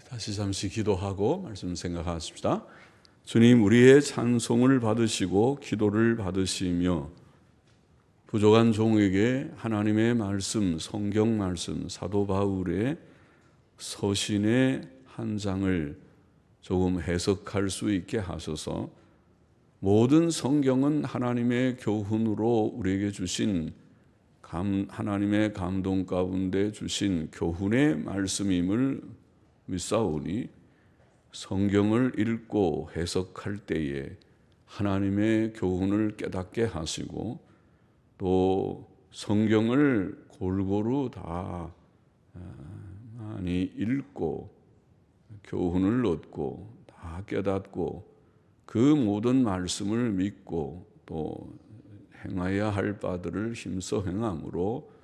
다시 잠시 기도하고 말씀 생각하십시다. 주님, 우리의 찬송을 받으시고 기도를 받으시며 부족한 종에게 하나님의 말씀, 성경 말씀, 사도 바울의 서신의 한 장을 조금 해석할 수 있게 하셔서 모든 성경은 하나님의 교훈으로 우리에게 주신 하나님의 감동 가운데 주신 교훈의 말씀임을 믿사오니 성경을 읽고 해석할 때에 하나님의 교훈을 깨닫게 하시고 또 성경을 골고루 다 많이 읽고 교훈을 얻고 다 깨닫고 그 모든 말씀을 믿고 또 행해야 할 바들을 힘써 행함으로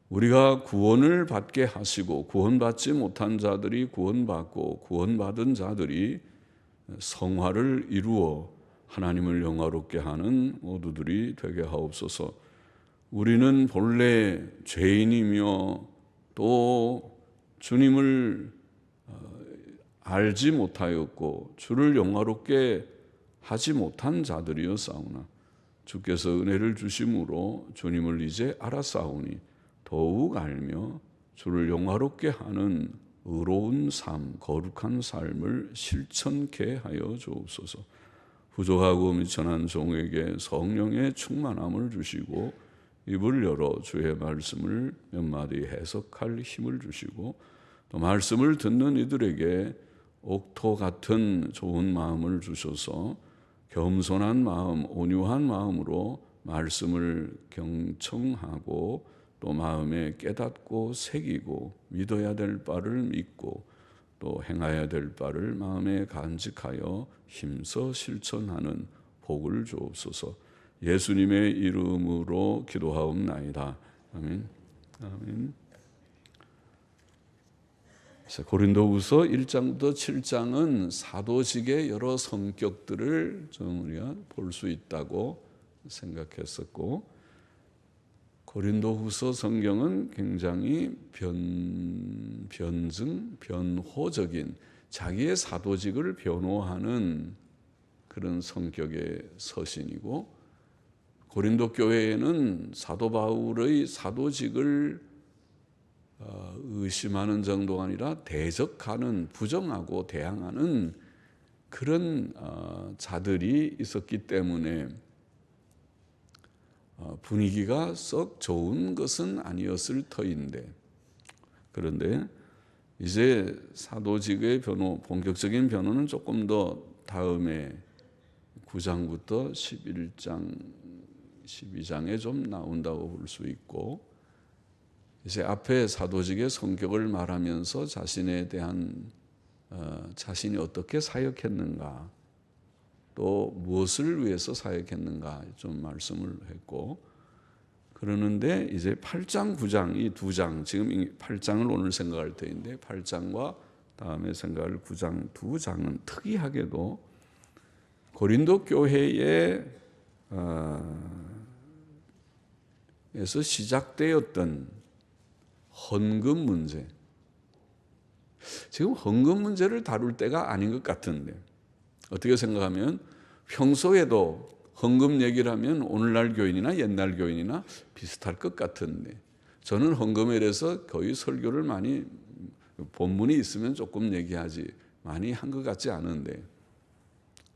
우리가 구원을 받게 하시고 구원받지 못한 자들이 구원받고 구원받은 자들이 성화를 이루어 하나님을 영화롭게 하는 모두들이 되게 하옵소서. 우리는 본래 죄인이며 또 주님을 알지 못하였고 주를 영화롭게 하지 못한 자들이었사오나 주께서 은혜를 주심으로 주님을 이제 알았사오니 더욱 알며 주를 영화롭게 하는 의로운 삶, 거룩한 삶을 실천케 하여 주옵소서. 부족하고 미천한 종에게 성령의 충만함을 주시고 입을 열어 주의 말씀을 몇 마디 해석할 힘을 주시고 또 말씀을 듣는 이들에게 옥토 같은 좋은 마음을 주셔서 겸손한 마음, 온유한 마음으로 말씀을 경청하고 또 마음에 깨닫고 새기고 믿어야 될 바를 믿고 또 행해야 될 바를 마음에 간직하여 힘써 실천하는 복을 주옵소서. 예수님의 이름으로 기도하옵나이다. 아멘. 아멘. 고린도후서 1장부터 7장은 사도직의 여러 성격들을 좀 우리가 볼 수 있다고 생각했었고, 고린도후서 성경은 굉장히 변호적인 자기의 사도직을 변호하는 그런 성격의 서신이고, 고린도 교회에는 사도 바울의 사도직을 의심하는 정도가 아니라 대적하는, 부정하고 대항하는 그런 자들이 있었기 때문에 분위기가 썩 좋은 것은 아니었을 터인데, 그런데 이제 사도직의 변호, 본격적인 변호는 조금 더 다음에 9장부터 11장, 12장에 좀 나온다고 볼 수 있고, 이제 앞에 사도직의 성격을 말하면서 자신에 대한 자신이 어떻게 사역했는가, 또 무엇을 위해서 사역했는가 좀 말씀을 했고, 그러는데 이제 8장, 9장 이 두 장, 지금 8장을 오늘 생각할 때인데 8장과 다음에 생각할 9장 두 장은 특이하게도 고린도 교회에 에서 시작되었던 헌금 문제, 지금 헌금 문제를 다룰 때가 아닌 것 같은데, 어떻게 생각하면 평소에도 헌금 얘기를 하면 오늘날 교인이나 옛날 교인이나 비슷할 것 같은데, 저는 헌금에 대해서 거의 설교를 많이, 본문이 있으면 조금 얘기하지 많이 한 것 같지 않은데,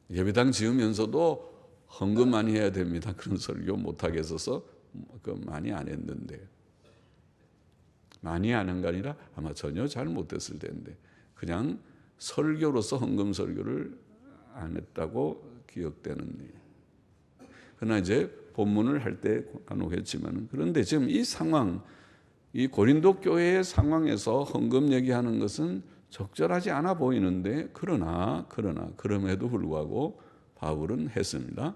예배당 지으면서도 헌금 많이 해야 됩니다, 그런 설교 못하게 있어서 많이 안 했는데, 많이 안 한 게 아니라 아마 전혀 잘 못했을 텐데 그냥 설교로서 헌금 설교를 안 했다고 기억되는. 그러나 이제 본문을 할 때 간혹 했지만, 그런데 지금 이 상황, 이 고린도 교회의 상황에서 헌금 얘기하는 것은 적절하지 않아 보이는데, 그럼에도 불구하고 바울은 했습니다.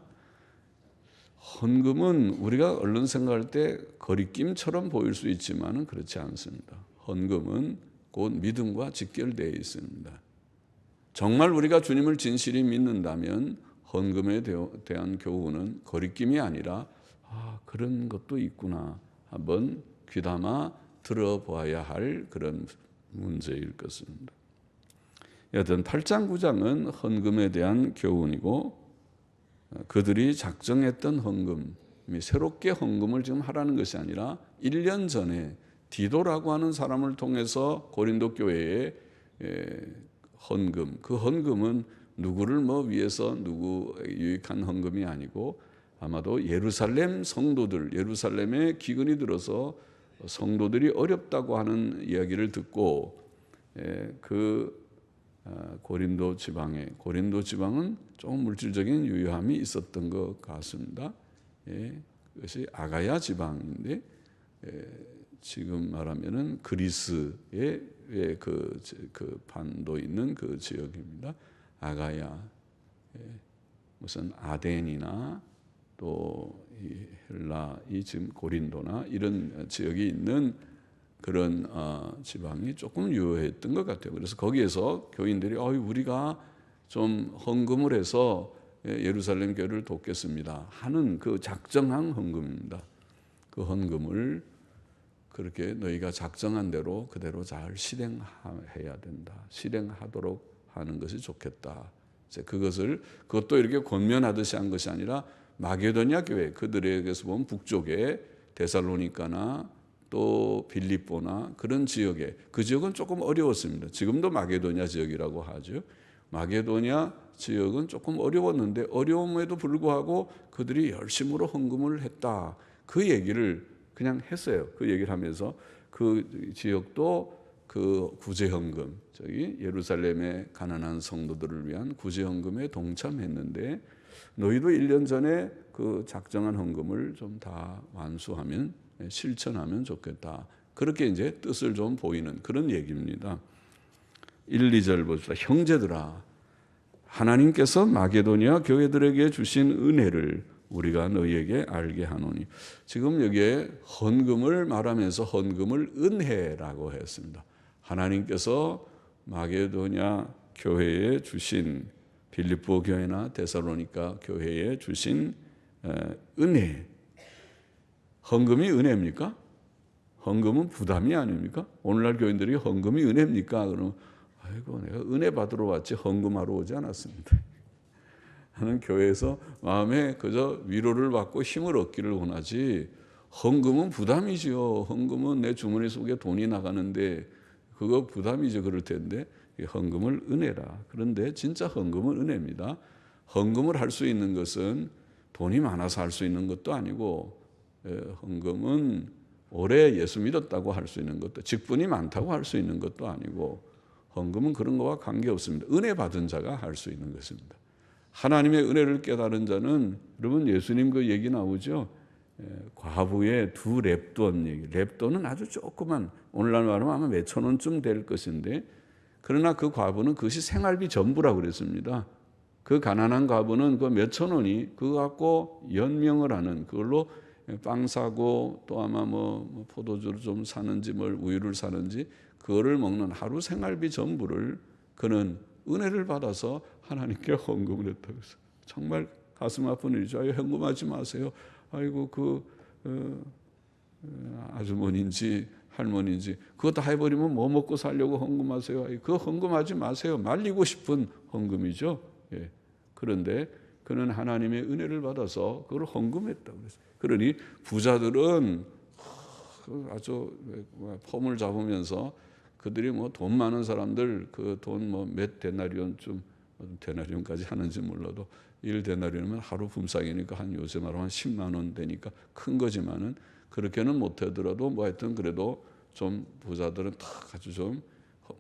헌금은 우리가 얼른 생각할 때 거리낌처럼 보일 수 있지만 그렇지 않습니다. 헌금은 곧 믿음과 직결되어 있습니다. 정말 우리가 주님을 진실히 믿는다면 헌금에 대한 교훈은 거리낌이 아니라 그런 것도 있구나 한번 귀담아 들어보아야 할 그런 문제일 것입니다. 여튼 8장 9장은 헌금에 대한 교훈이고 그들이 작정했던 헌금이 새롭게 헌금을 지금 하라는 것이 아니라 1년 전에 디도라고 하는 사람을 통해서 고린도 교회에 헌금, 그 헌금은 누구를 위해서 누구 유익한 헌금이 아니고 아마도 예루살렘 성도들, 예루살렘에 기근이 들어서 성도들이 어렵다고 하는 이야기를 듣고 고린도 지방은 조금 물질적인 유효함이 있었던 것 같습니다. 그것이 아가야 지방인데 지금 말하면은 그리스의 그 반도 있는 그 지역입니다. 아가야, 무슨 아덴이나 또 이 헬라, 이 지금 고린도나 이런 지역이 있는 그런 지방이 조금 유효했던 것 같아요. 그래서 거기에서 교인들이 우리가 좀 헌금을 해서 예루살렘 교회를 돕겠습니다 하는 그 작정한 헌금입니다. 그 헌금을 그렇게 너희가 작정한 대로 그대로 잘 실행해야 된다. 실행하도록 하는 것이 좋겠다. 그것도 이렇게 권면하듯이 한 것이 아니라 마게도냐 교회, 그들에게서 보면 북쪽에 데살로니가나 또 빌립보나 그런 지역에, 그 지역은 조금 어려웠습니다. 지금도 마게도냐 지역이라고 하죠. 마게도냐 지역은 조금 어려웠는데 어려움에도 불구하고 그들이 열심으로 헌금을 했다. 그 얘기를 그냥 했어요. 그 얘기를 하면서 그 지역도 그 구제헌금, 예루살렘의 가난한 성도들을 위한 구제헌금에 동참했는데 너희도 1년 전에 그 작정한 헌금을 좀 다 완수하면, 실천하면 좋겠다. 그렇게 이제 뜻을 좀 보이는 그런 얘기입니다. 1, 2절 봅시다. 형제들아, 하나님께서 마게도니아 교회들에게 주신 은혜를 우리가 너희에게 알게 하노니. 지금 여기에 헌금을 말하면서 헌금을 은혜라고 했습니다. 하나님께서 마게도니아 교회에 주신, 빌립보 교회나 데살로니가 교회에 주신 은혜. 헌금이 은혜입니까? 헌금은 부담이 아닙니까? 오늘날 교인들이 헌금이 은혜입니까? 그러면 내가 은혜 받으러 왔지 헌금하러 오지 않았습니다. 나는 교회에서 마음에 그저 위로를 받고 힘을 얻기를 원하지, 헌금은 부담이지요. 헌금은 내 주머니 속에 돈이 나가는데 그거 부담이죠. 그럴 텐데 헌금을 은혜라. 그런데 진짜 헌금은 은혜입니다. 헌금을 할 수 있는 것은 돈이 많아서 할 수 있는 것도 아니고, 헌금은 오래 예수 믿었다고 할 수 있는 것도, 직분이 많다고 할 수 있는 것도 아니고, 헌금은 그런 것과 관계없습니다. 은혜 받은 자가 할 수 있는 것입니다. 하나님의 은혜를 깨달은 자는, 여러분 예수님 그 얘기 나오죠. 과부의 2렙돈 얘기. 렙돈은 아주 조그만, 오늘날 말하면 아마 몇천 원쯤 될 것인데, 그러나 그 과부는 그것이 생활비 전부라고 그랬습니다. 그 가난한 과부는 그 몇천 원이 그거 갖고 연명을 하는, 그걸로 빵 사고 또 아마 뭐 포도주를 좀 사는지 뭘 우유를 사는지 그거를 먹는 하루 생활비 전부를 그는 은혜를 받아서 하나님께 헌금을 했다고 했어요. 정말 가슴 아픈 일이죠. 헌금하지 마세요. 아이고 아주머니인지 할머니인지 그거 다 해버리면 뭐 먹고 살려고 헌금하세요. 그거 헌금하지 마세요. 말리고 싶은 헌금이죠. 그런데 그는 하나님의 은혜를 받아서 그걸 헌금했다고 그랬어요. 그러니 부자들은 아주 폼을 잡으면서 그들이 돈 많은 사람들 그 돈 몇 데나리온쯤, 데나리온까지 하는지 몰라도 1데나리온이면 하루 품삯이니까 한 요새 말하면 10만 원 되니까 큰 거지만은, 그렇게는 못하더라도 하여튼 그래도 좀 부자들은 다 아주 좀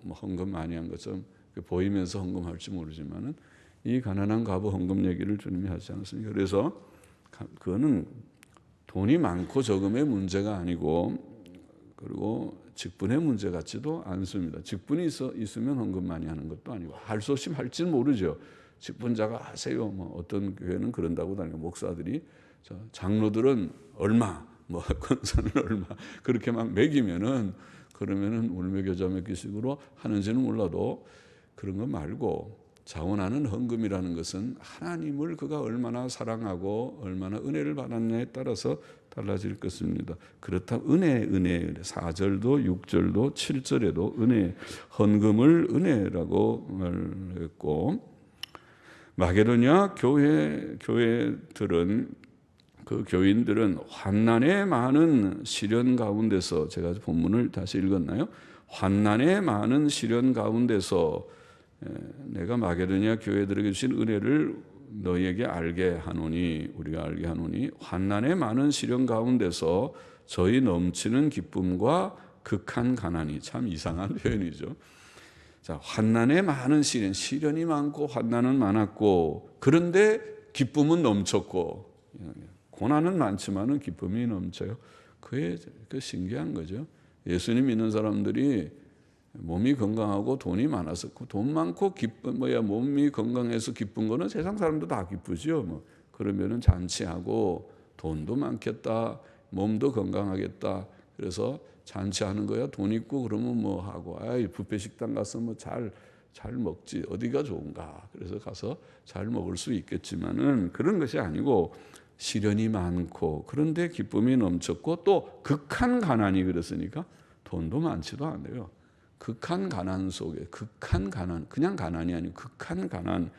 헌금 많이 한 것처럼 보이면서 헌금할지 모르지만은, 이 가난한 과부 헌금 얘기를 주님이 하지 않습니까? 그래서 그거는 돈이 많고 적음의 문제가 아니고, 그리고 직분의 문제 같지도 않습니다. 직분이 있으면 헌금 많이 하는 것도 아니고, 할 수 없이 할지는 모르죠. 직분자가 하세요. 어떤 교회는 그런다고 다니고, 목사들이, 장로들은 얼마, 권사는 얼마, 그렇게 막 매기면은, 그러면은 울며 겨자 먹기식으로 하는지는 몰라도 그런 거 말고, 자원하는 헌금이라는 것은 하나님을 그가 얼마나 사랑하고 얼마나 은혜를 받았냐에 따라서 달라질 것입니다. 그렇다면 은혜 4절도 6절도 7절에도 은혜, 헌금을 은혜라고 말했고, 마게도냐 교회들은 그 교인들은 환난의 많은 시련 가운데서, 제가 본문을 다시 읽었나요? 환난의 많은 시련 가운데서 내가 마게도냐 교회들에게 주신 은혜를 너희에게 알게 하노니, 우리가 알게 하노니, 환난의 많은 시련 가운데서 저희 넘치는 기쁨과 극한 가난이, 참 이상한 표현이죠. 자, 환난의 많은 시련이 많고 환난은 많았고, 그런데 기쁨은 넘쳤고, 고난은 많지만은 기쁨이 넘쳐요. 그게 신기한 거죠. 예수님 믿는 사람들이 몸이 건강하고 돈이 많았었고, 돈 많고 몸이 건강해서 기쁜 거는 세상 사람도 다 기쁘죠. 그러면은 잔치하고 돈도 많겠다, 몸도 건강하겠다. 그래서 잔치하는 거야. 돈 있고 그러면 뭐 하고, 뷔페 식당 가서 뭐 잘 먹지, 어디가 좋은가. 그래서 가서 잘 먹을 수 있겠지만은 그런 것이 아니고, 시련이 많고 그런데 기쁨이 넘쳤고, 또 극한 가난이, 그랬으니까 돈도 많지도 않아요. 극한 가난 속에, 극한 가난, 그냥 가난이 아니고 극한 가난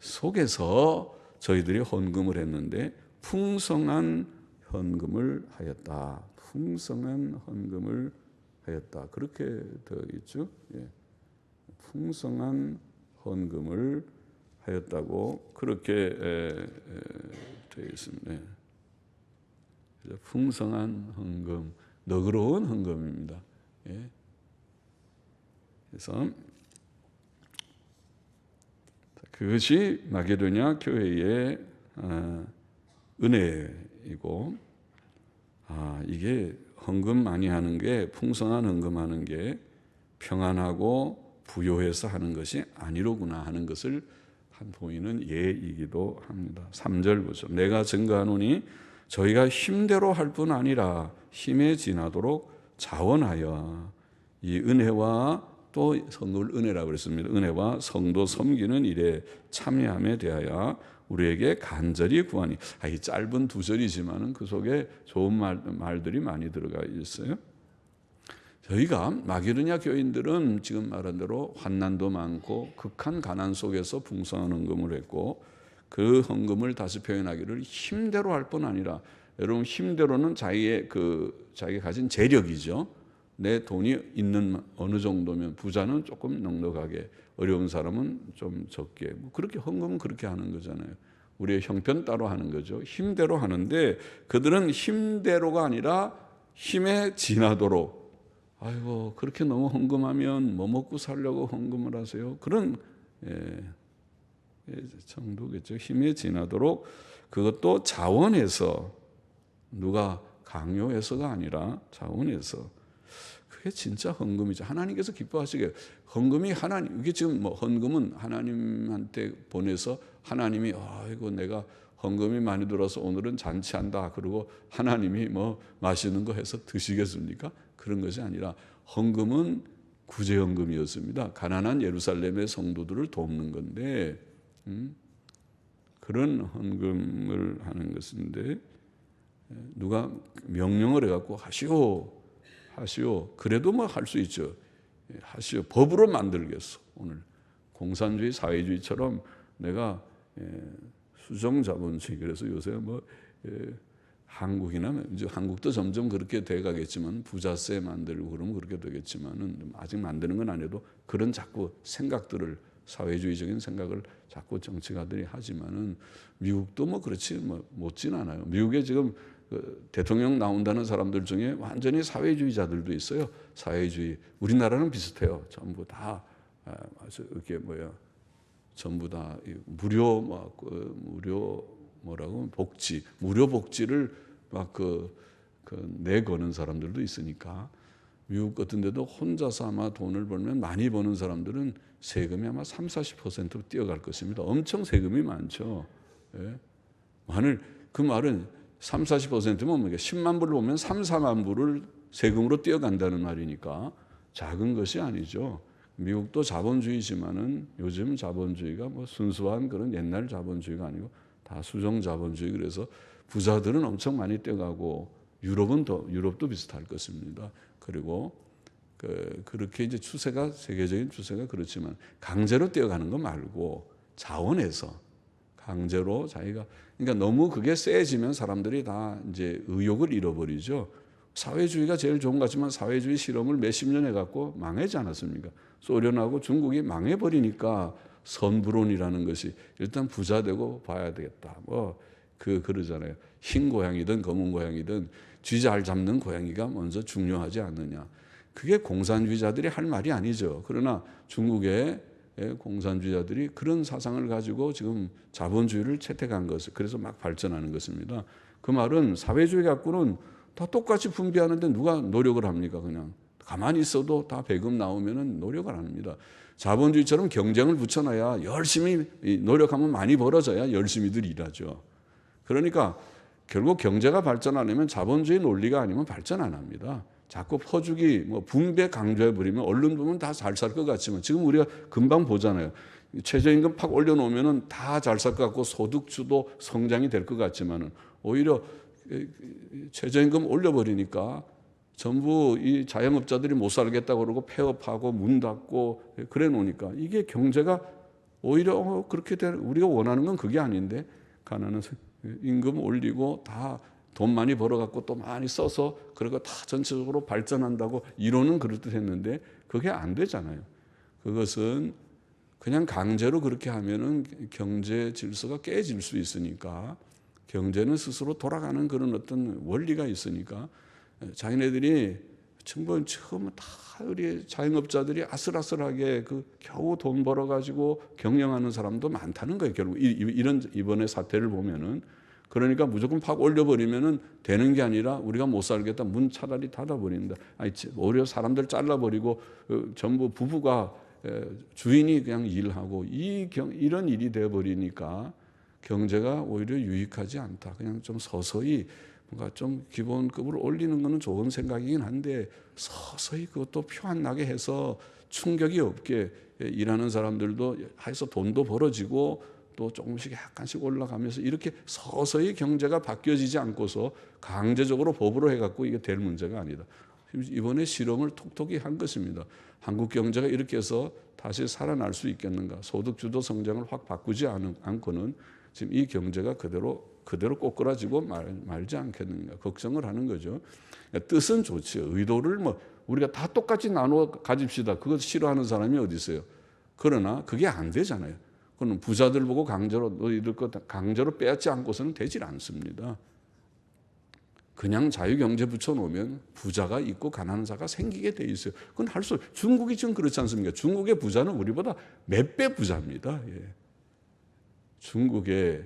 속에서 저희들이 헌금을 했는데 풍성한 헌금을 하였다. 풍성한 헌금을 하였다. 그렇게 되어 있죠. 예. 풍성한 헌금을 하였다고 그렇게 되어 있습니다. 풍성한 헌금, 너그러운 헌금입니다. 예. 그래서 그것이 마게도냐 교회의 은혜이고, 이게 헌금 많이 하는 게, 풍성한 헌금하는 게 평안하고 부요해서 하는 것이 아니로구나 하는 것을 보이는 예이기도 합니다. 3절 보죠. 내가 증거하노니 저희가 힘대로 할 뿐 아니라 힘에 지나도록 자원하여 이 은혜와, 또 성도를 은혜라고 그랬습니다. 은혜와 성도 섬기는 일에 참여함에 대하여 우리에게 간절히 구하니. 이 짧은 2절이지만은 그 속에 좋은 말들이 많이 들어가 있어요. 저희가 마게도냐 교인들은 지금 말한 대로 환난도 많고 극한 가난 속에서 풍성한 헌금을 했고, 그 헌금을 다시 표현하기를 힘대로 할 뿐 아니라, 여러분 힘대로는 자기가 가진 재력이죠. 내 돈이 있는 어느 정도면, 부자는 조금 넉넉하게, 어려운 사람은 좀 적게, 그렇게 헌금은 그렇게 하는 거잖아요. 우리의 형편 따로 하는 거죠. 힘대로 하는데 그들은 힘대로가 아니라 힘에 지나도록, 아이고 그렇게 너무 헌금하면 뭐 먹고 살려고 헌금을 하세요? 그런 정도겠죠. 힘에 지나도록, 그것도 자원해서, 누가 강요해서가 아니라 자원해서. 그게 진짜 헌금이죠. 하나님께서 기뻐하시게. 헌금이 이게 지금 헌금은 하나님한테 보내서 하나님이 아이고 내가 헌금이 많이 들어서 오늘은 잔치한다, 그리고 하나님이 맛있는 거 해서 드시겠습니까? 그런 것이 아니라 헌금은 구제헌금이었습니다. 가난한 예루살렘의 성도들을 돕는 건데, 그런 헌금을 하는 것인데, 누가 명령을 해갖고 하시오. 그래도 할 수 있죠. 하시오. 법으로 만들겠어. 오늘 공산주의, 사회주의처럼 내가 수정자본주의, 그래서 요새 한국이나 이제 한국도 점점 그렇게 돼가겠지만, 부자세 만들고 그러면 그렇게 되겠지만은, 아직 만드는 건 아니어도 그런 자꾸 생각들을, 사회주의적인 생각을 자꾸 정치가들이 하지만은, 미국도 그렇지 못진 않아요. 미국에 지금 대통령 나온다는 사람들 중에 완전히 사회주의자들도 있어요. 사회주의. 우리나라는 비슷해요. 전부 다 이렇게 전부 다 무료 복지, 무료 복지를 내거는 사람들도 있으니까. 미국 같은 데도 혼자서 아마 돈을 벌면, 많이 버는 사람들은 세금이 아마 30-40% 뛰어갈 것입니다. 엄청 세금이 많죠. 예? 그 말은 30-40%면 10만 불을 보면 3-4만 불을 세금으로 뛰어간다는 말이니까 작은 것이 아니죠. 미국도 자본주의지만은 요즘 자본주의가 뭐 순수한 그런 옛날 자본주의가 아니고 다 수정 자본주의. 그래서 부자들은 엄청 많이 떼가고 유럽도 비슷할 것입니다. 그리고 그렇게 이제 추세가 세계적인 추세가 그렇지만 강제로 떼어가는 거 말고 자원에서 강제로 자기가 그러니까 너무 그게 세지면 사람들이 다 이제 의욕을 잃어버리죠. 사회주의가 제일 좋은 것 같지만 사회주의 실험을 몇십 년 해갖고 망하지 않았습니까? 소련하고 중국이 망해버리니까 선불론이라는 것이 일단 부자 되고 봐야 되겠다. 그러잖아요. 흰 고양이든 검은 고양이든 쥐 잘 잡는 고양이가 먼저 중요하지 않느냐. 그게 공산주의자들이 할 말이 아니죠. 그러나 중국의 공산주의자들이 그런 사상을 가지고 지금 자본주의를 채택한 것을 그래서 막 발전하는 것입니다. 그 말은 사회주의 갖고는 다 똑같이 분배하는데 누가 노력을 합니까? 그냥 가만히 있어도 다 배급 나오면은 노력을 안 합니다. 자본주의처럼 경쟁을 붙여놔야 열심히 노력하면 많이 벌어져야 열심히들 일하죠. 그러니까 결국 경제가 발전하려면 자본주의 논리가 아니면 발전 안 합니다. 자꾸 퍼주기, 분배 강조해버리면 언론 보면 다 잘 살 것 같지만 지금 우리가 금방 보잖아요. 최저임금 팍 올려놓으면 다 잘 살 것 같고 소득주도 성장이 될 것 같지만은 오히려 최저임금 올려버리니까 전부 이 자영업자들이 못 살겠다고 그러고 폐업하고 문 닫고 그래 놓으니까 이게 경제가 오히려 그렇게 우리가 원하는 건 그게 아닌데 가난한 임금 올리고 다 돈 많이 벌어갖고 또 많이 써서 그리고 다 전체적으로 발전한다고 이론은 그럴듯했는데 그게 안 되잖아요. 그것은 그냥 강제로 그렇게 하면은 경제 질서가 깨질 수 있으니까 경제는 스스로 돌아가는 그런 어떤 원리가 있으니까 자기네들이 처음 다 우리 자영업자들이 아슬아슬하게 겨우 돈 벌어가지고 경영하는 사람도 많다는 거예요. 결국 이번에 사태를 보면은 그러니까 무조건 팍 올려버리면은 되는 게 아니라 우리가 못 살겠다 문 차라리 닫아버린다. 오히려 사람들 잘라버리고 전부 부부가 주인이 그냥 일하고 이런 일이 돼버리니까 경제가 오히려 유익하지 않다. 그냥 좀 서서히 뭔가 좀 기본급을 올리는 것은 좋은 생각이긴 한데 서서히 그것도 표 안 나게 해서 충격이 없게 일하는 사람들도 해서 돈도 벌어지고 또 조금씩 약간씩 올라가면서 이렇게 서서히 경제가 바뀌어지지 않고서 강제적으로 법으로 해갖고 이게 될 문제가 아니다. 이번에 실험을 톡톡히 한 것입니다. 한국 경제가 이렇게 해서 다시 살아날 수 있겠는가. 소득주도 성장을 확 바꾸지 않고는 지금 이 경제가 그대로 꼬꾸라지고 말지 않겠는가 걱정을 하는 거죠. 뜻은 좋지요. 의도를 우리가 다 똑같이 나누어 가집시다. 그것 싫어하는 사람이 어디 있어요. 그러나 그게 안 되잖아요. 그건 부자들 보고 강제로 너희들 것 강제로 빼앗지 않고서는 되질 않습니다. 그냥 자유경제 붙여놓으면 부자가 있고 가난한 자가 생기게 돼 있어요. 그건 할 수 없어요. 중국이 지금 그렇지 않습니까? 중국의 부자는 우리보다 몇 배 부자입니다. 중국에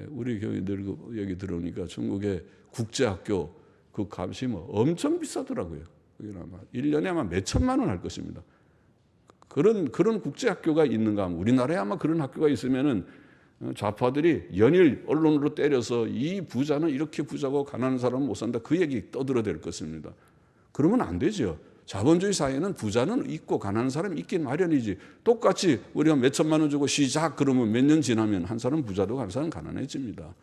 우리 교인들 여기 들어오니까 중국의 국제학교 그 값이 엄청 비싸더라고요. 1년에 아마 몇 천만 원 할 것입니다. 그런 국제학교가 있는가 하면 우리나라에 아마 그런 학교가 있으면은 좌파들이 연일 언론으로 때려서 이 부자는 이렇게 부자고 가난한 사람은 못 산다 그 얘기 떠들어댈 것입니다. 그러면 안 되죠. 자본주의 사회는 부자는 있고 가난한 사람이 있긴 마련이지. 똑같이 우리가 몇 천만 원 주고 시작 그러면 몇 년 지나면 한 사람은 부자도 한 사람은 가난해집니다.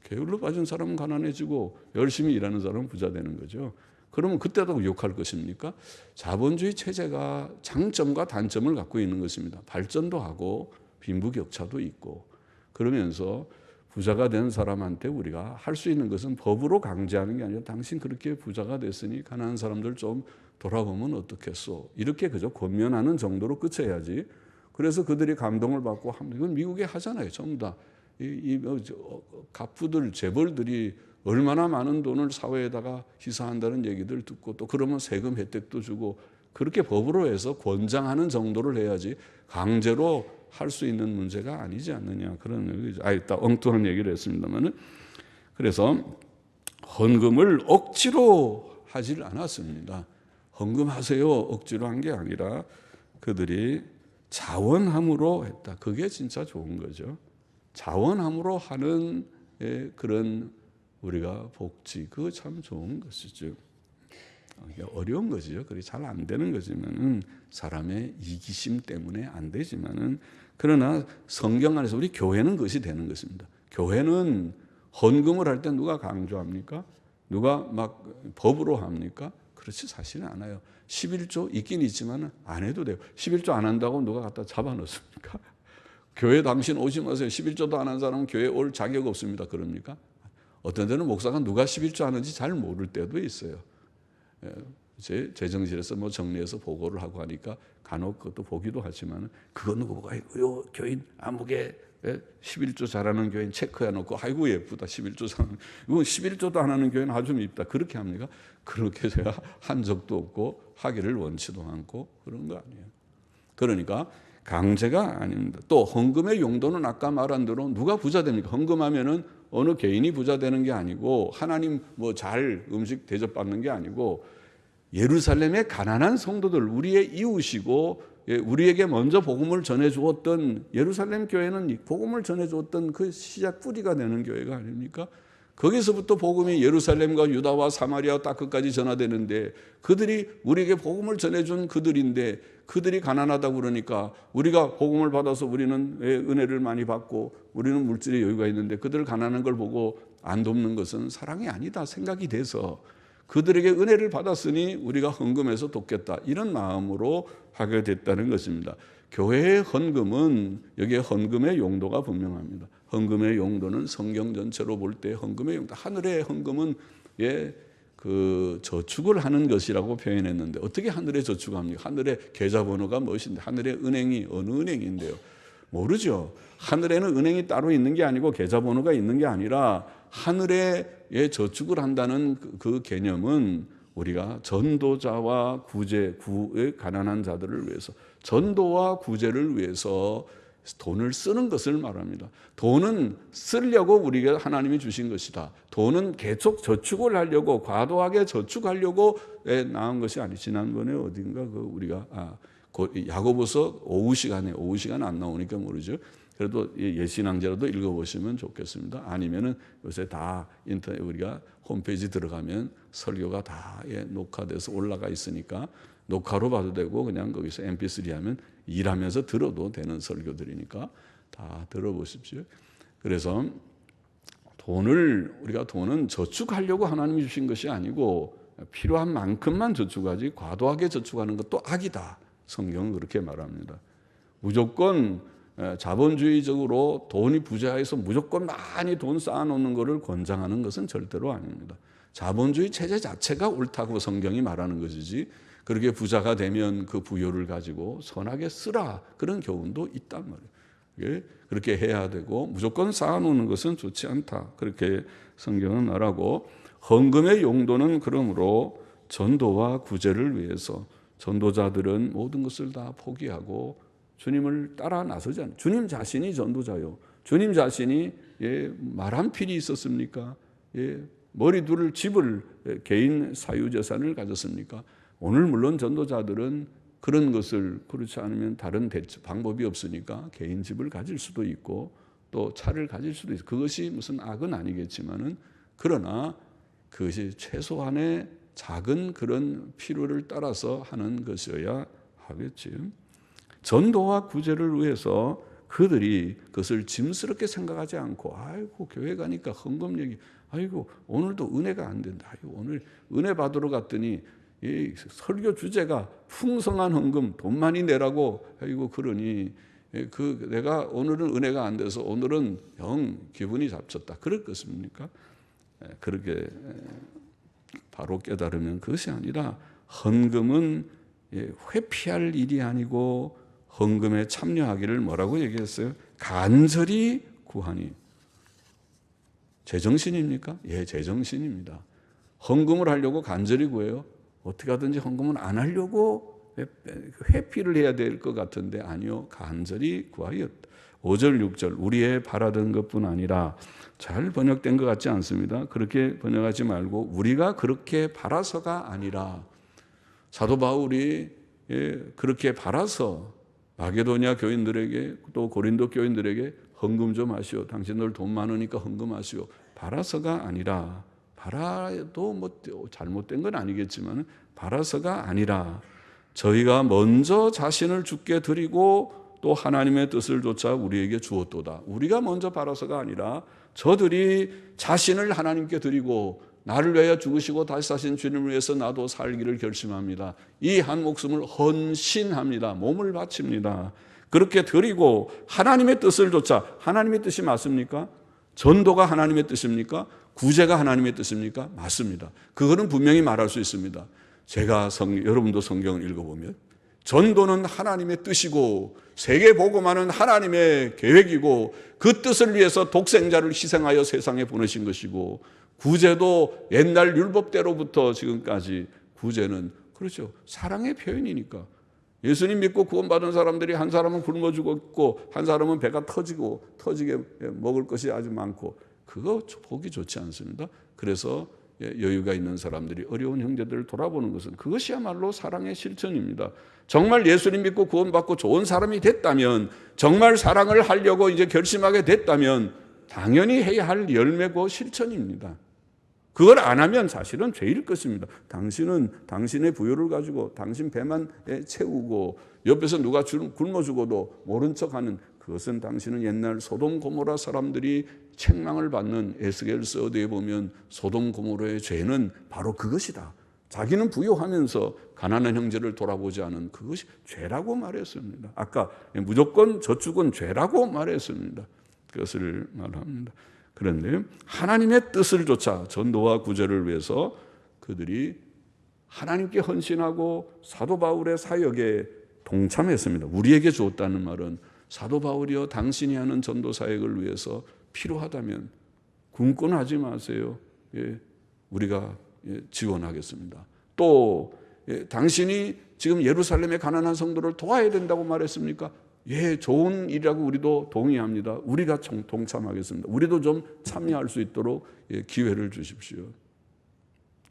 게을러 빠진 사람은 가난해지고 열심히 일하는 사람은 부자 되는 거죠. 그러면 그때도 욕할 것입니까? 자본주의 체제가 장점과 단점을 갖고 있는 것입니다. 발전도 하고 빈부격차도 있고 그러면서 부자가 된 사람한테 우리가 할 수 있는 것은 법으로 강제하는 게 아니라 당신 그렇게 부자가 됐으니 가난한 사람들 좀 돌아보면 어떻겠소. 이렇게 그저 권면하는 정도로 끝해야지. 그래서 그들이 감동을 받고 이건 미국에 하잖아요. 전부 다. 갑부들 재벌들이 얼마나 많은 돈을 사회에다가 희사한다는 얘기들 듣고 또 그러면 세금 혜택도 주고 그렇게 법으로 해서 권장하는 정도를 해야지 강제로 할 수 있는 문제가 아니지 않느냐 그런 얘기죠. 일단 엉뚱한 얘기를 했습니다만은 그래서 헌금을 억지로 하질 않았습니다. 헌금하세요 억지로 한 게 아니라 그들이 자원함으로 했다. 그게 진짜 좋은 거죠. 자원함으로 하는 그런 우리가 복지 그거 참 좋은 것이죠. 이게 어려운 거죠. 그게 잘 안 되는 거지만은 사람의 이기심 때문에 안 되지만은 그러나 성경 안에서 우리 교회는 그것이 되는 것입니다. 교회는 헌금을 할 때 누가 강조합니까? 누가 막 법으로 합니까? 그렇지 사실은 않아요. 11조 있긴 있지만 안 해도 돼요. 11조 안 한다고 누가 갖다 잡아넣습니까? 교회 당신 오지 마세요. 11조도 안 한 사람은 교회 올 자격 없습니다. 그럽니까? 어떤 데는 목사가 누가 11조 하는지 잘 모를 때도 있어요. 제 재정실에서 뭐 정리해서 보고를 하고 하니까 간혹 그것도 보기도 하지만 그거 누구가 요 교인 아무개 11조 잘하는 교인 체크해 놓고 아이고 예쁘다 11조 잘하는 이건 11조도 안 하는 교인 아주 밉다 그렇게 합니까? 그렇게 제가 한 적도 없고 하기를 원치도 않고 그런 거 아니에요. 그러니까 강제가 아닙니다. 또 헌금의 용도는 아까 말한 대로 누가 부자 됩니까? 헌금하면은 어느 개인이 부자 되는 게 아니고 하나님 뭐 잘 음식 대접받는 게 아니고 예루살렘의 가난한 성도들 우리의 이웃이고 우리에게 먼저 복음을 전해 주었던 예루살렘 교회는 복음을 전해 주었던 그 시작 뿌리가 되는 교회가 아닙니까? 거기서부터 복음이 예루살렘과 유다와 사마리아 딱 끝까지 전하되는데 그들이 우리에게 복음을 전해준 그들인데 그들이 가난하다고 그러니까 우리가 복음을 받아서 우리는 은혜를 많이 받고 우리는 물질의 여유가 있는데 그들 가난한 걸 보고 안 돕는 것은 사랑이 아니다 생각이 돼서 그들에게 은혜를 받았으니 우리가 헌금해서 돕겠다 이런 마음으로 하게 됐다는 것입니다. 교회의 헌금은 여기에 헌금의 용도가 분명합니다. 헌금의 용도는 성경 전체로 볼 때 헌금의 용도, 하늘의 헌금은 그 저축을 하는 것이라고 표현했는데 어떻게 하늘에 저축합니까? 하늘의 계좌번호가 무엇인데 하늘의 은행이 어느 은행인데요? 모르죠. 하늘에는 은행이 따로 있는 게 아니고 계좌번호가 있는 게 아니라 하늘에 저축을 한다는 그 개념은 우리가 전도자와 구의 가난한 자들을 위해서 전도와 구제를 위해서 돈을 쓰는 것을 말합니다. 돈은 쓰려고 우리가 하나님이 주신 것이다. 돈은 계속 저축을 하려고 과도하게 저축하려고 나온 것이 아니. 지난번에 어딘가 우리가 야고보서 오후 시간 안 나오니까 모르죠. 그래도 예신앙제라도 읽어보시면 좋겠습니다. 아니면은 요새 다 인터넷 우리가 홈페이지 들어가면 설교가 다 녹화돼서 올라가 있으니까 녹화로 봐도 되고 그냥 거기서 mp3 하면 일하면서 들어도 되는 설교들이니까 다 들어보십시오. 그래서 우리가 돈은 저축하려고 하나님이 주신 것이 아니고 필요한 만큼만 저축하지 과도하게 저축하는 것도 악이다. 성경은 그렇게 말합니다. 무조건 자본주의적으로 돈이 부자해서 무조건 많이 돈 쌓아놓는 것을 권장하는 것은 절대로 아닙니다. 자본주의 체제 자체가 옳다고 성경이 말하는 것이지 그렇게 부자가 되면 그 부여를 가지고 선하게 쓰라 그런 교훈도 있단 말이에요. 그렇게 해야 되고 무조건 쌓아놓는 것은 좋지 않다. 그렇게 성경은 말하고 헌금의 용도는 그러므로 전도와 구제를 위해서 전도자들은 모든 것을 다 포기하고 주님을 따라 나서지 않아요. 주님 자신이 전도자요. 주님 자신이 말 한 필이 있었습니까? 머리 둘 집을 개인 사유재산을 가졌습니까? 오늘 물론 전도자들은 그런 것을 그렇지 않으면 다른 방법이 없으니까 개인 집을 가질 수도 있고 또 차를 가질 수도 있고 그것이 무슨 악은 아니겠지만은 그러나 그것이 최소한의 작은 그런 필요를 따라서 하는 것이어야 하겠지요. 전도와 구제를 위해서 그들이 그것을 짐스럽게 생각하지 않고 아이고 교회 가니까 헌금 얘기 아이고 오늘도 은혜가 안 된다. 아이고 오늘 은혜 받으러 갔더니 이 설교 주제가 풍성한 헌금 돈 많이 내라고 아이고 그러니 내가 오늘은 은혜가 안 돼서 오늘은 영 기분이 잡쳤다. 그럴 것입니까? 그렇게 바로 깨달으면 그것이 아니라 헌금은 회피할 일이 아니고 헌금에 참여하기를 뭐라고 얘기했어요? 간절히 구하니. 제정신입니까? 예, 제정신입니다. 헌금을 하려고 간절히 구해요. 어떻게 하든지 헌금은 안 하려고 회피를 해야 될 것 같은데 아니요. 간절히 구하였다. 5절 6절 우리의 바라던 것뿐 아니라 잘 번역된 것 같지 않습니다. 그렇게 번역하지 말고 우리가 그렇게 바라서가 아니라 사도 바울이 그렇게 바라서 마게도냐 교인들에게 또 고린도 교인들에게 헌금 좀 하시오. 당신들 돈 많으니까 헌금하시오. 바라서가 아니라 바라도 뭐 잘못된 건 아니겠지만 바라서가 아니라 저희가 먼저 자신을 주께 드리고 또 하나님의 뜻을 조차 우리에게 주었도다. 우리가 먼저 바라서가 아니라 저들이 자신을 하나님께 드리고 나를 위하여 죽으시고 다시 사신 주님을 위해서 나도 살기를 결심합니다. 이 한 목숨을 헌신합니다. 몸을 바칩니다. 그렇게 드리고 하나님의 뜻을 조차, 하나님의 뜻이 맞습니까? 전도가 하나님의 뜻입니까? 구제가 하나님의 뜻입니까? 맞습니다. 그거는 분명히 말할 수 있습니다. 제가 여러분도 성경을 읽어보면 전도는 하나님의 뜻이고 세계복음화는 하나님의 계획이고 그 뜻을 위해서 독생자를 희생하여 세상에 보내신 것이고 구제도 옛날 율법대로부터 지금까지 구제는 그렇죠. 사랑의 표현이니까. 예수님 믿고 구원받은 사람들이 한 사람은 굶어 죽었고 한 사람은 배가 터지게 먹을 것이 아주 많고 그거 보기 좋지 않습니다. 그래서 여유가 있는 사람들이 어려운 형제들을 돌아보는 것은 그것이야말로 사랑의 실천입니다. 정말 예수님 믿고 구원받고 좋은 사람이 됐다면 정말 사랑을 하려고 이제 결심하게 됐다면 당연히 해야 할 열매고 실천입니다. 그걸 안 하면 사실은 죄일 것입니다. 당신은 당신의 부요를 가지고 당신 배만 채우고 옆에서 누가 굶어 죽어도 모른 척하는 그것은 당신은 옛날 소돔 고모라 사람들이 책망을 받는 에스겔서 어디에 보면 소돔 고모라의 죄는 바로 그것이다. 자기는 부요하면서 가난한 형제를 돌아보지 않은 그것이 죄라고 말했습니다. 아까 무조건 저축은 죄라고 말했습니다. 그것을 말합니다. 그런데 하나님의 뜻을 조차 전도와 구제를 위해서 그들이 하나님께 헌신하고 사도 바울의 사역에 동참했습니다. 우리에게 주었다는 말은 사도 바울이여 당신이 하는 전도 사역을 위해서 필요하다면 군권하지 마세요. 우리가 지원하겠습니다. 또 당신이 지금 예루살렘의 가난한 성도를 도와야 된다고 말했습니까? 좋은 일이라고 우리도 동의합니다. 우리가 동참하겠습니다. 우리도 좀 참여할 수 있도록 기회를 주십시오.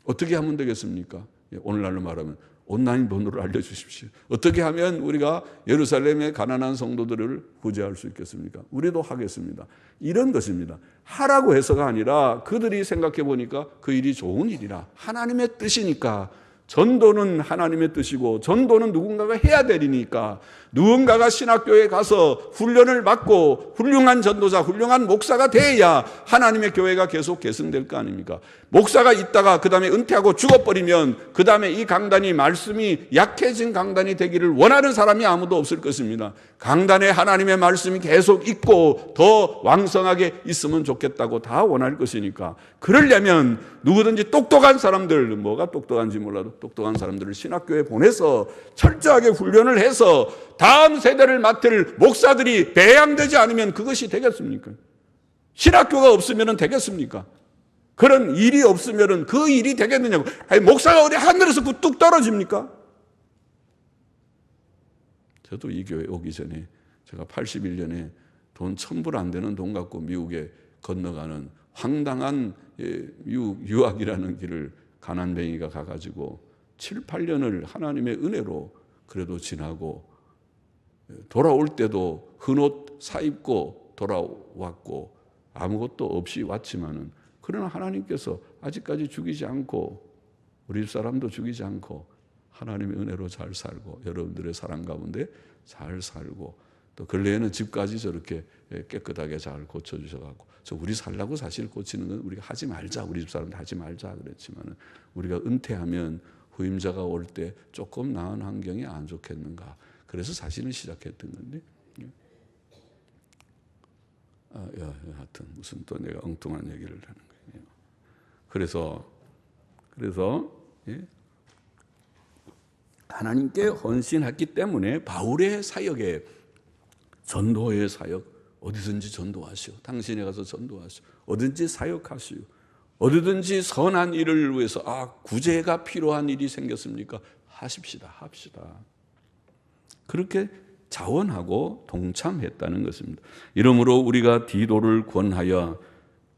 어떻게 하면 되겠습니까? 오늘날로 말하면 온라인 번호를 알려주십시오. 어떻게 하면 우리가 예루살렘의 가난한 성도들을 구제할 수 있겠습니까? 우리도 하겠습니다. 이런 것입니다. 하라고 해서가 아니라 그들이 생각해 보니까 그 일이 좋은 일이라 하나님의 뜻이니까 전도는 하나님의 뜻이고 전도는 누군가가 해야 되니까 누군가가 신학교에 가서 훈련을 받고 훌륭한 전도자, 훌륭한 목사가 돼야 하나님의 교회가 계속 계승될 거 아닙니까? 목사가 있다가 그 다음에 은퇴하고 죽어버리면 그 다음에 이 강단이 말씀이 약해진 강단이 되기를 원하는 사람이 아무도 없을 것입니다. 강단에 하나님의 말씀이 계속 있고 더 왕성하게 있으면 좋겠다고 다 원할 것이니까 그러려면 누구든지 똑똑한 사람들, 뭐가 똑똑한지 몰라도 똑똑한 사람들을 신학교에 보내서 철저하게 훈련을 해서 다음 세대를 맡을 목사들이 배양되지 않으면 그것이 되겠습니까? 신학교가 없으면 되겠습니까? 그런 일이 없으면 그 일이 되겠느냐고. 목사가 어디 하늘에서 뚝 떨어집니까? 저도 이 교회 오기 전에 제가 81년에 돈 1,000불 안 되는 돈 갖고 미국에 건너가는 황당한 유학이라는 길을 가난뱅이가 가가지고 7, 8년을 하나님의 은혜로 그래도 지나고 돌아올 때도 흰옷 사입고 돌아왔고 아무것도 없이 왔지만은 그러나 하나님께서 아직까지 죽이지 않고 우리 집사람도 죽이지 않고 하나님의 은혜로 잘 살고 여러분들의 사랑 가운데 잘 살고 또 근래에는 집까지 저렇게 깨끗하게 잘 고쳐주셔가지고 저 우리 살라고 사실 고치는 건 우리가 하지 말자 우리 집사람들 하지 말자 그랬지만은 우리가 은퇴하면 후임자가 올 때 조금 나은 환경이 안 좋겠는가 그래서 사실은 시작했던 건데 하여튼 무슨 또 내가 엉뚱한 얘기를 하는 거예요. 그래서 하나님께 헌신했기 때문에 바울의 사역에 전도의 사역 어디든지 전도하시오. 당신에 가서 전도하시오. 어디든지 사역하시오. 어디든지 선한 일을 위해서 구제가 필요한 일이 생겼습니까? 합시다. 그렇게 자원하고 동참했다는 것입니다. 이러므로 우리가 디도를 권하여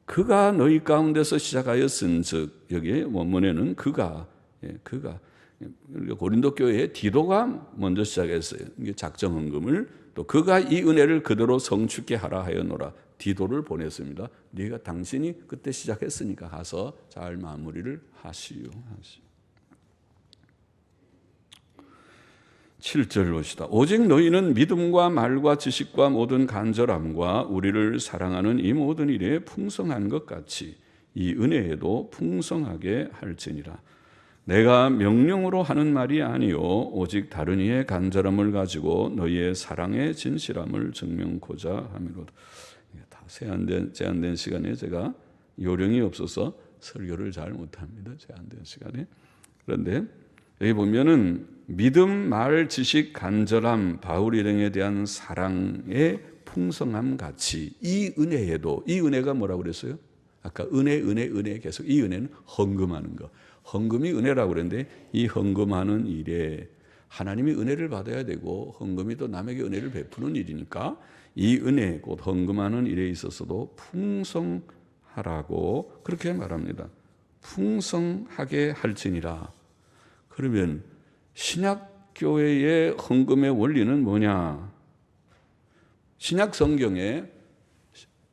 그가 너희 가운데서 시작하였은즉 여기 원문에는 그가 고린도 교회에 디도가 먼저 시작했어요. 이게 작정헌금을 또 그가 이 은혜를 그대로 성축케 하라 하였노라. 디도를 보냈습니다. 네가 당신이 그때 시작했으니까 가서 잘 마무리를 하시오. 7절 봅시다. 오직 너희는 믿음과 말과 지식과 모든 간절함과 우리를 사랑하는 이 모든 일에 풍성한 것 같이 이 은혜에도 풍성하게 할지니라. 내가 명령으로 하는 말이 아니요 오직 다른 이의 간절함을 가지고 너희의 사랑의 진실함을 증명코자 함이로다. 다 제한된 시간에 제가 요령이 없어서 설교를 잘 못합니다. 제한된 시간에. 그런데 여기 보면은 믿음, 말, 지식, 간절함, 바울 일행에 대한 사랑의 풍성함 같이 이 은혜에도, 이 은혜가 뭐라고 그랬어요? 아까 은혜 계속 이 은혜는 헌금하는 거. 헌금이 은혜라고 그랬는데 이 헌금하는 일에 하나님이 은혜를 받아야 되고 헌금이 또 남에게 은혜를 베푸는 일이니까 이 은혜 곧 헌금하는 일에 있어서도 풍성하라고 그렇게 말합니다. 풍성하게 할지니라. 그러면 신약교회의 헌금의 원리는 뭐냐? 신약 성경에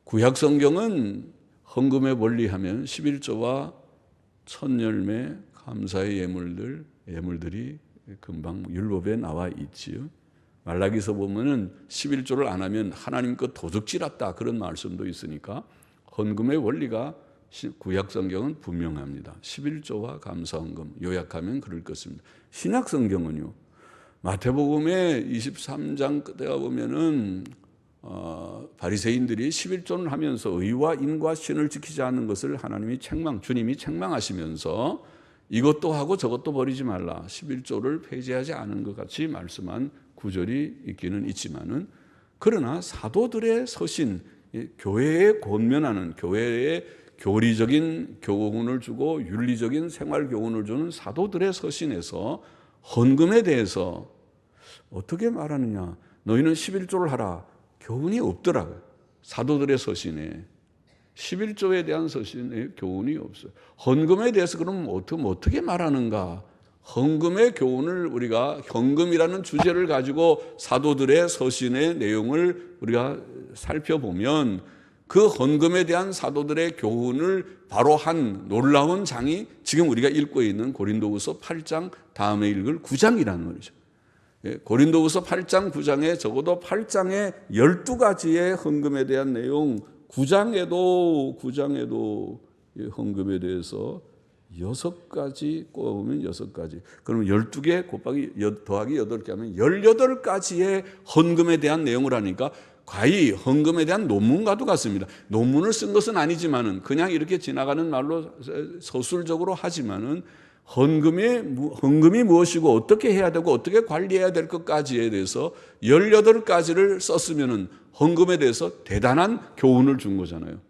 구약 성경은 헌금의 원리 하면 11조와 천열매 감사의 예물들이 금방 율법에 나와 있지요. 말라기서 보면은 11조를 안 하면 하나님 것 도적질했다 그런 말씀도 있으니까 헌금의 원리가 구약 성경은 분명합니다. 11조와 감사헌금 요약하면 그럴 것입니다. 신약 성경은요. 마태복음의 23장 끝에가 보면은 바리새인들이 11조를 하면서 의와 인과 신을 지키지 않는 것을 주님이 책망하시면서 이것도 하고 저것도 버리지 말라. 11조를 폐지하지 않은 것 같이 말씀한 구절이 있기는 있지만은 그러나 사도들의 서신, 교회에 권면하는 교회에 교리적인 교훈을 주고 윤리적인 생활 교훈을 주는 사도들의 서신에서 헌금에 대해서 어떻게 말하느냐. 너희는 11조를 하라. 교훈이 없더라고요. 사도들의 서신에 11조에 대한 서신에 교훈이 없어요. 헌금에 대해서 그럼 어떻게 말하는가? 헌금의 교훈을 우리가 헌금이라는 주제를 가지고 사도들의 서신의 내용을 우리가 살펴보면 그 헌금에 대한 사도들의 교훈을 바로 한 놀라운 장이 지금 우리가 읽고 있는 고린도후서 8장 다음에 읽을 9장이라는 말이죠. 고린도후서 8장 9장에 적어도 8장에 12가지의 헌금에 대한 내용 9장에도 헌금에 대해서 6가지 꼽으면 6가지. 그러면 12개 더하기 8개 하면 18가지의 헌금에 대한 내용을 하니까 과히 헌금에 대한 논문과도 같습니다. 논문을 쓴 것은 아니지만은 그냥 이렇게 지나가는 말로 서술적으로 하지만은 헌금이 무엇이고 어떻게 해야 되고 어떻게 관리해야 될 것까지에 대해서 18가지를 썼으면은 헌금에 대해서 대단한 교훈을 준 거잖아요.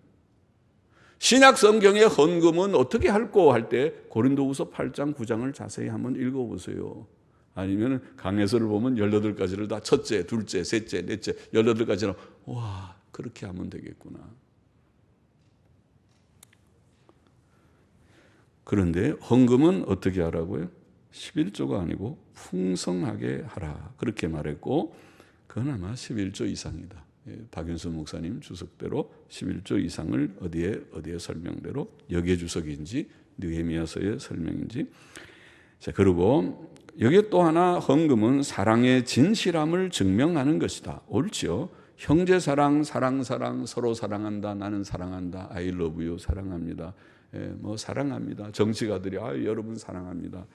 신약 성경의 헌금은 어떻게 할꼬 할 때 고린도후서 8장 9장을 자세히 한번 읽어보세요. 아니면 강해서를 보면 18가지를 다 첫째, 둘째, 셋째, 넷째 18가지로 와 그렇게 하면 되겠구나. 그런데 헌금은 어떻게 하라고요? 11조가 아니고 풍성하게 하라 그렇게 말했고 그건 아마 11조 이상이다. 박윤수 목사님 주석대로 11조 이상을 어디에 설명대로 여기에 주석인지 느헤미야서의 설명인지. 자, 그리고 여기 또 하나 헌금은 사랑의 진실함을 증명하는 것이다. 옳지요. 형제 사랑, 서로 사랑한다. 나는 사랑한다. I love you 사랑합니다. 사랑합니다. 정치가들이 여러분 사랑합니다.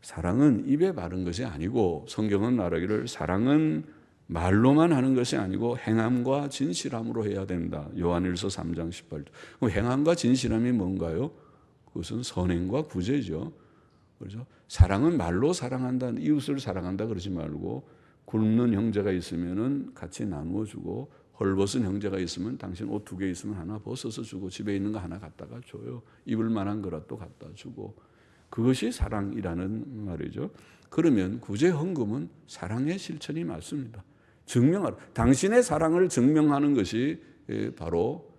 사랑은 입에 바른 것이 아니고 성경은 말하기를 사랑은 말로만 하는 것이 아니고 행함과 진실함으로 해야 된다. 요한일서 3장 18절. 그럼 행함과 진실함이 뭔가요? 그것은 선행과 구제죠. 그렇죠? 사랑은 말로 사랑한다, 이웃을 사랑한다 그러지 말고 굶는 형제가 있으면은 같이 나누어 주고 헐벗은 형제가 있으면 당신 옷 2개 있으면 하나 벗어서 주고 집에 있는 거 하나 갖다가 줘요. 입을 만한 거라도 갖다 주고 그것이 사랑이라는 말이죠. 그러면 구제 헌금은 사랑의 실천이 맞습니다. 증명하라. 당신의 사랑을 증명하는 것이 바로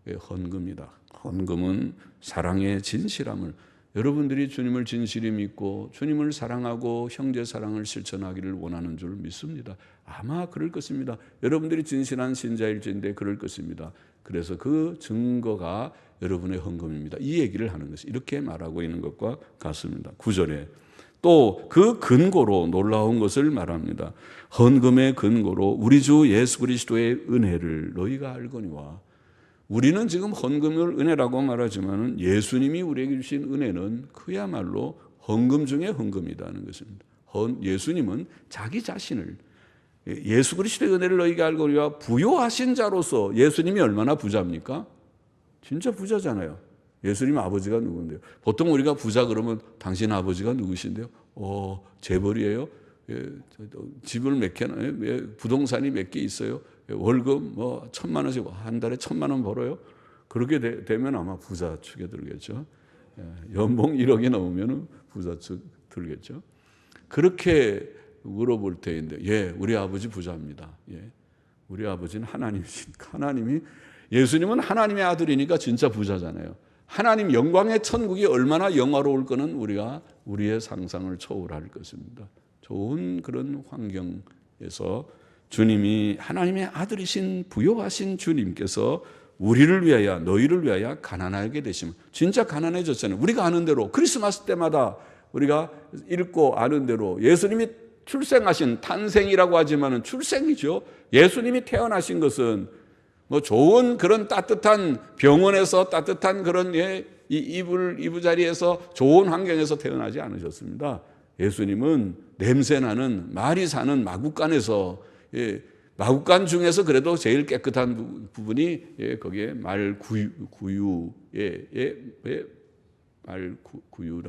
헌금이다. 헌금은 사랑의 진실함을 여러분들이 주님을 진실히 믿고 주님을 사랑하고 형제 사랑을 실천하기를 원하는 줄 믿습니다. 아마 그럴 것입니다. 여러분들이 진실한 신자일지인데 그럴 것입니다. 그래서 그 증거가 여러분의 헌금입니다. 이 얘기를 하는 것이 이렇게 말하고 있는 것과 같습니다. 9절에 또 그 근거로 놀라운 것을 말합니다. 헌금의 근거로 우리 주 예수 그리스도의 은혜를 너희가 알거니와. 우리는 지금 헌금을 은혜라고 말하지만 예수님이 우리에게 주신 은혜는 그야말로 헌금 중에 헌금이라는 것입니다. 예수님은 자기 자신을 예수 그리스도의 은혜를 너희가 알거니와 부요하신 자로서 예수님이 얼마나 부자입니까? 진짜 부자잖아요. 예수님 아버지가 누군데요? 보통 우리가 부자 그러면 당신 아버지가 누구신데요? 재벌이에요? 집을 몇 개나, 부동산이 몇 개 있어요? 월급 1,000만 원씩 한 달에 1,000만 원 벌어요? 그렇게 되면 아마 부자 축에 들겠죠. 연봉 1억이 넘으면 부자 축 들겠죠. 그렇게 물어볼 때인데, 예, 우리 아버지 부자입니다. 예, 우리 아버지는 하나님이시니까. 예수님은 하나님의 아들이니까 진짜 부자잖아요. 하나님 영광의 천국이 얼마나 영화로울 거는 우리가 우리의 상상을 초월할 것입니다. 좋은 그런 환경에서 주님이 하나님의 아들이신 부요하신 주님께서 우리를 위하여 너희를 위하여 가난하게 되시면 진짜 가난해졌잖아요. 우리가 아는 대로 크리스마스 때마다 우리가 읽고 아는 대로 예수님이 출생하신 탄생이라고 하지만은 출생이죠. 예수님이 태어나신 것은 좋은 그런 따뜻한 병원에서 따뜻한 그런 이부자리에서 좋은 환경에서 태어나지 않으셨습니다. 예수님은 냄새나는 말이 사는 마구간에서 마구간 중에서 그래도 제일 깨끗한 부분이 거기에 말구유라고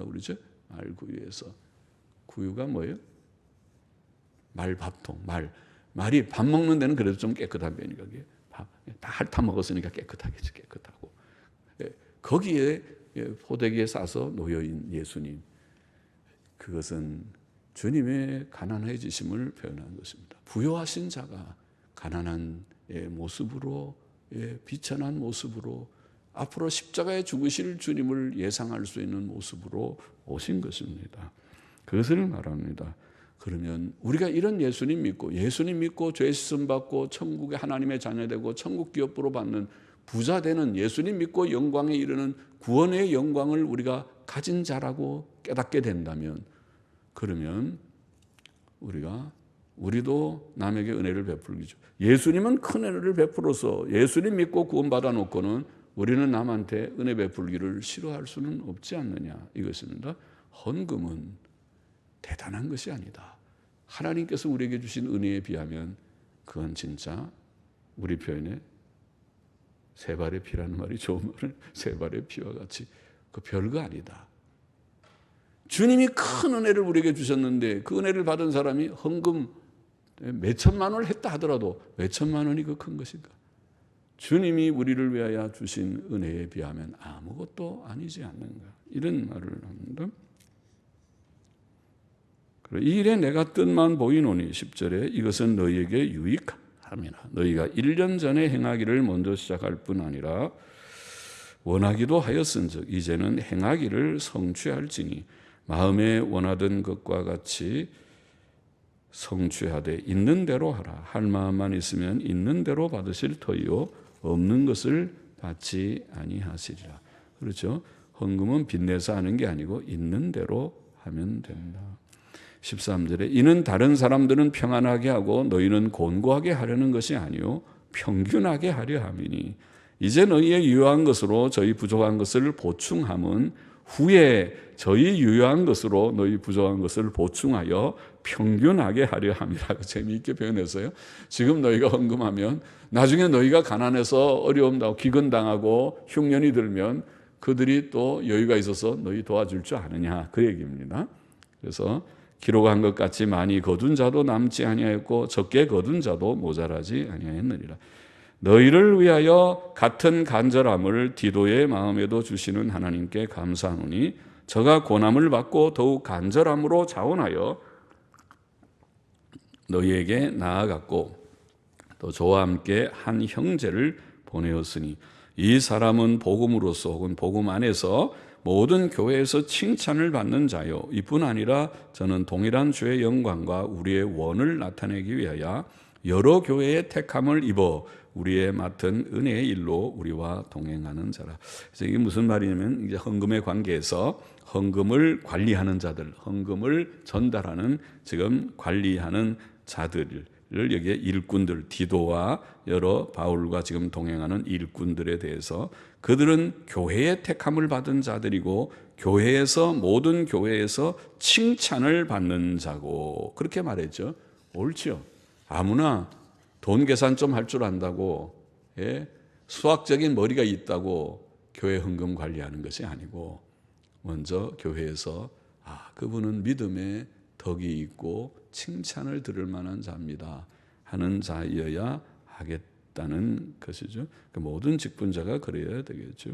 그러죠. 말구유에서 구유가 뭐예요? 말밥통 말이 밥 먹는 데는 그래도 좀 깨끗한 편이니까 다 핥아 먹었으니까 깨끗하고 거기에 포대기에 싸서 놓여있는 예수님, 그것은 주님의 가난해지심을 표현한 것입니다. 부요하신 자가 가난한 모습으로 비천한 모습으로 앞으로 십자가에 죽으실 주님을 예상할 수 있는 모습으로 오신 것입니다. 그것을 말합니다. 그러면 우리가 이런 예수님 믿고 죄 씻음 받고 천국의 하나님의 자녀 되고 천국 기업부로 받는 부자 되는 예수님 믿고 영광에 이르는 구원의 영광을 우리가 가진 자라고 깨닫게 된다면, 그러면 우리도 남에게 은혜를 베풀기죠. 예수님은 큰 은혜를 베풀어서 예수님 믿고 구원받아 놓고는 우리는 남한테 은혜 베풀기를 싫어할 수는 없지 않느냐 이것입니다. 헌금은 대단한 것이 아니다. 하나님께서 우리에게 주신 은혜에 비하면 그건 진짜 우리 표현에 세 발의 피라는 말이 좋은 말은 세 발의 피와 같이 그 별거 아니다. 주님이 큰 은혜를 우리에게 주셨는데 그 은혜를 받은 사람이 헌금 몇천만 원을 했다 하더라도 몇천만 원이 그 큰 것인가? 주님이 우리를 위하여 주신 은혜에 비하면 아무것도 아니지 않는가? 이런 말을 합니다. 이 일에 내가 뜻만 보이노니 10절에 이것은 너희에게 유익함이나 너희가 1년 전에 행하기를 먼저 시작할 뿐 아니라 원하기도 하였은즉 이제는 행하기를 성취할지니 마음에 원하던 것과 같이 성취하되 있는 대로 하라. 할 마음만 있으면 있는 대로 받으실 터이요 없는 것을 받지 아니하시리라. 그렇죠? 헌금은 빚내서 하는 게 아니고 있는 대로 하면 된다. 13절에 이는 다른 사람들은 평안하게 하고 너희는 곤고하게 하려는 것이 아니요 평균하게 하려 함이니 이제 너희의 유효한 것으로 저희 부족한 것을 보충함은 후에 저희 유효한 것으로 너희 부족한 것을 보충하여 평균하게 하려 함이라고 재미있게 표현했어요. 지금 너희가 헌금하면 나중에 너희가 가난해서 어려움 당하고 기근당하고 흉년이 들면 그들이 또 여유가 있어서 너희 도와줄 줄 아느냐 그 얘기입니다. 그래서 기록한 것 같이 많이 거둔 자도 남지 아니하였고 적게 거둔 자도 모자라지 아니하였느니라. 너희를 위하여 같은 간절함을 디도의 마음에도 주시는 하나님께 감사하노니 저가 고난을 받고 더욱 간절함으로 자원하여 너희에게 나아갔고 또 저와 함께 한 형제를 보내었으니 이 사람은 복음으로서 혹은 복음 안에서 모든 교회에서 칭찬을 받는 자요. 이뿐 아니라 저는 동일한 주의 영광과 우리의 원을 나타내기 위하여 여러 교회의 택함을 입어 우리의 맡은 은혜의 일로 우리와 동행하는 자라. 그래서 이게 무슨 말이냐면 이제 헌금의 관계에서 헌금을 관리하는 자들, 헌금을 전달하는 지금 관리하는 자들을 여기에 일꾼들, 디도와 여러 바울과 지금 동행하는 일꾼들에 대해서 그들은 교회의 택함을 받은 자들이고 교회에서 모든 교회에서 칭찬을 받는 자고 그렇게 말했죠. 옳죠. 아무나 돈 계산 좀 할 줄 안다고 수학적인 머리가 있다고 교회 헌금 관리하는 것이 아니고 먼저 교회에서 그분은 믿음에 덕이 있고 칭찬을 들을 만한 자입니다 하는 자여야 하겠다는 것이죠. 모든 직분자가 그래야 되겠죠.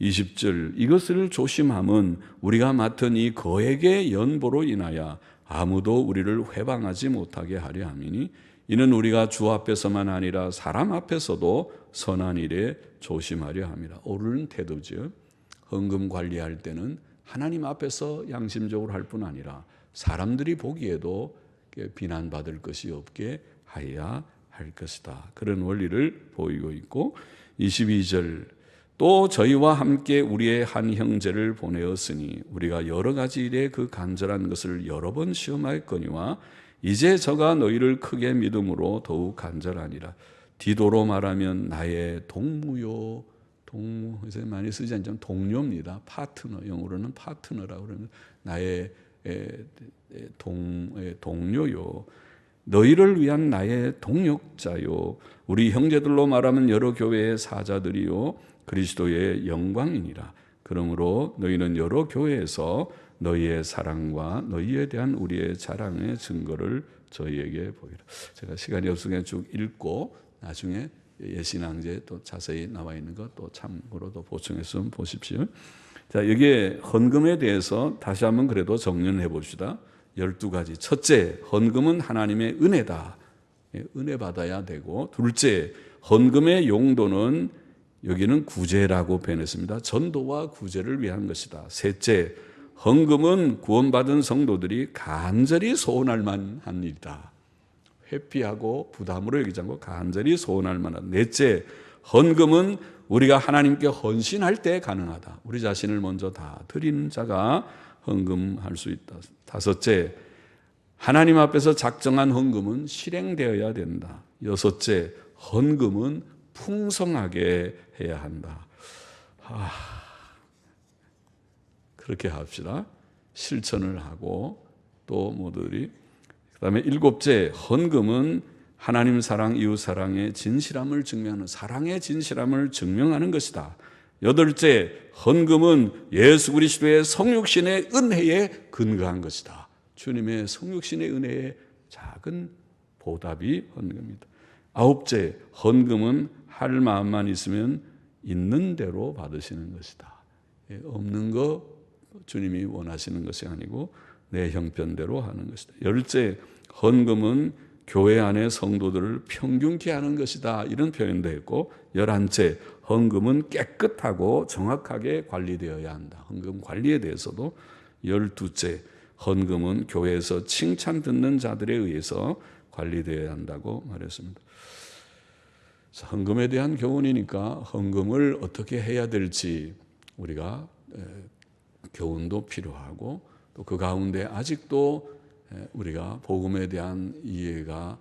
20절 이것을 조심함은 우리가 맡은 이 거액의 연보로 인하여 아무도 우리를 회방하지 못하게 하려 함이니 이는 우리가 주 앞에서만 아니라 사람 앞에서도 선한 일에 조심하려 함이라. 옳은 태도죠. 헌금 관리할 때는 하나님 앞에서 양심적으로 할 뿐 아니라 사람들이 보기에도 비난받을 것이 없게 하여야 할 것이다. 그런 원리를 보이고 있고 22절 또 저희와 함께 우리의 한 형제를 보내었으니 우리가 여러 가지 일에 그 간절한 것을 여러 번 시험하였거니와 이제 저가 너희를 크게 믿음으로 더욱 간절하니라. 디도로 말하면 나의 동무요. 동무, 그래서 많이 쓰지 않지만 동료입니다. 파트너, 영어로는 파트너라고 그러면 나의 동료요. 너희를 위한 나의 동역자요. 우리 형제들로 말하면 여러 교회의 사자들이요. 그리스도의 영광이니라. 그러므로 너희는 여러 교회에서 너희의 사랑과 너희에 대한 우리의 자랑의 증거를 저희에게 보이라. 제가 시간이 없으니까 쭉 읽고 나중에 예신앙제에 또 자세히 나와 있는 것 또 참고로 또 보충해서 보십시오. 자, 여기에 헌금에 대해서 다시 한번 그래도 정리를 해봅시다. 12가지. 첫째, 헌금은 하나님의 은혜다. 은혜 받아야 되고, 둘째, 헌금의 용도는 여기는 구제라고 표현했습니다. 전도와 구제를 위한 것이다. 셋째, 헌금은 구원받은 성도들이 간절히 소원할 만한 일이다. 회피하고 부담으로 여기지 않고 간절히 소원할 만한. 넷째, 헌금은 우리가 하나님께 헌신할 때 가능하다. 우리 자신을 먼저 다 드리는 자가 헌금할 수 있다. 다섯째, 하나님 앞에서 작정한 헌금은 실행되어야 된다. 여섯째, 헌금은 풍성하게 해야 한다. 그렇게 합시다. 실천을 하고 또 모두들이. 그 다음에 일곱째, 헌금은 하나님 사랑, 이웃 사랑의 진실함을 증명하는, 사랑의 진실함을 증명하는 것이다. 여덟째, 헌금은 예수 그리스도의 성육신의 은혜에 근거한 것이다. 주님의 성육신의 은혜의 작은 보답이 헌금이다. 아홉째, 헌금은 할 마음만 있으면 있는 대로 받으시는 것이다. 없는 거 주님이 원하시는 것이 아니고 내 형편대로 하는 것이다. 열째, 헌금은 교회 안의 성도들을 평균케 하는 것이다. 이런 표현도 했고, 11째, 헌금은 깨끗하고 정확하게 관리되어야 한다. 헌금 관리에 대해서도 12째, 헌금은 교회에서 칭찬 듣는 자들에 의해서 관리되어야 한다고 말했습니다. 헌금에 대한 교훈이니까 헌금을 어떻게 해야 될지 우리가 교훈도 필요하고 또 그 가운데 아직도 우리가 복음에 대한 이해가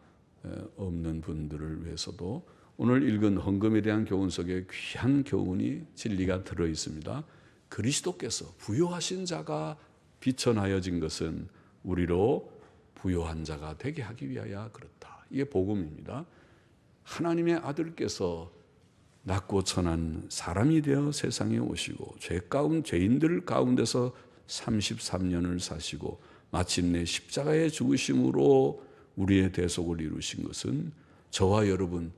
없는 분들을 위해서도 오늘 읽은 헌금에 대한 교훈 속에 귀한 교훈이 진리가 들어 있습니다. 그리스도께서 부요하신 자가 비천하여진 것은 우리로 부요한 자가 되게 하기 위하여 그렇다. 이게 복음입니다. 하나님의 아들께서 낮고 천한 사람이 되어 세상에 오시고 죄인들 가운데서 33년을 사시고 마침내 십자가의 죽으심으로 우리의 대속을 이루신 것은 저와 여러분,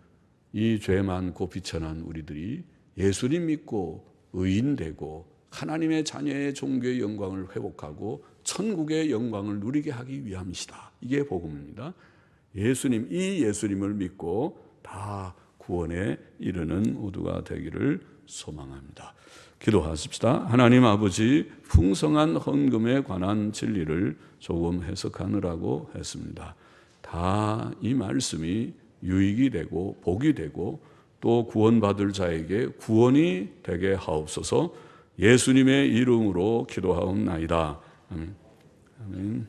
이 죄 많고 비천한 우리들이 예수님 믿고 의인되고 하나님의 자녀의 종교의 영광을 회복하고 천국의 영광을 누리게 하기 위함이시다. 이게 복음입니다. 이 예수님을 믿고 다 구원에 이르는 모두가 되기를 소망합니다. 기도하십시다. 하나님 아버지, 풍성한 헌금에 관한 진리를 조금 해석하느라고 했습니다. 다 이 말씀이 유익이 되고 복이 되고 또 구원받을 자에게 구원이 되게 하옵소서. 예수님의 이름으로 기도하옵나이다. 아멘. 아멘.